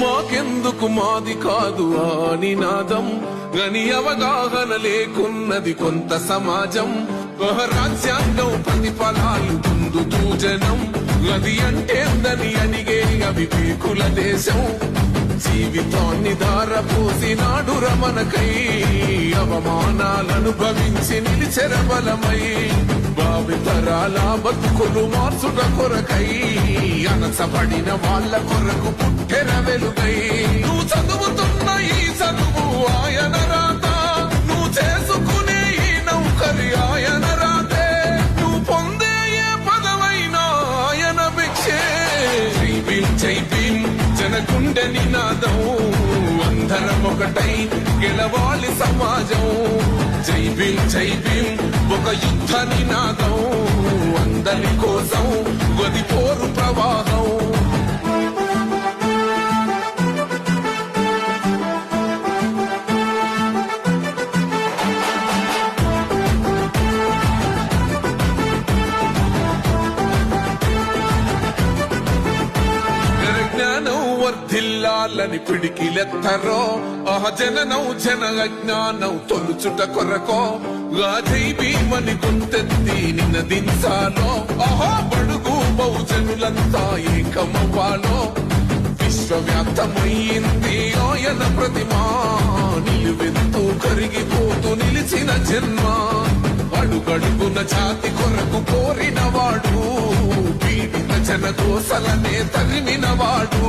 మాకెందుకు మాది కాదు ఆ నినాదం గని అవగాహన లేకున్నది కొంత సమాజం రాజ్యాంగం ప్రతిఫలాలు పొందుతూ జనం అది అంటేందని అడిగే అవివేకుల దేశం జీవితాన్ని ధారపోసినాడు రమణకై అవమానాలను భవించి నిలిచెర బలమై భావితరాల బతుకులు మార్చుట కొరకై అనసపడిన వాళ్ళ కొరకు పుట్టెర వెలుగై నువ్వు చదువుతున్న ఈ చదువు ఆయన రాత నువ్వు చేసుకునే ఈ నౌకరి ఆయన రాతే నువ్వు పొందే ఏ పదవైనా ఆయన భిక్షే జై భీమ్ జై భీమ్ జనగుండె నినాదం అందరం ఒకటై గెలవాలి సమాజం జై భీమ్ ఒక యుద్ధ నినాదం అందరి కోసం గది పోరు ప్రవాహం వర్ధిల్లాలని పిడికిలెత్తరో జననం జన అజ్ఞానం తొలుచుట కొరకో జై భీమని గుంతెత్తి నినదించాలో బడుగు బహుజనులంతా ఏకమవ్వాలో విశ్వవ్యాప్తమయ్యింది ఆయన ప్రతిమా నిలువెత్తు కరిగిపోతూ నిలిచిన జన్మ అడుగడుగున జాతి కొరకు కోరినవాడు పీడిత జన కోసలనే తరిమినవాడు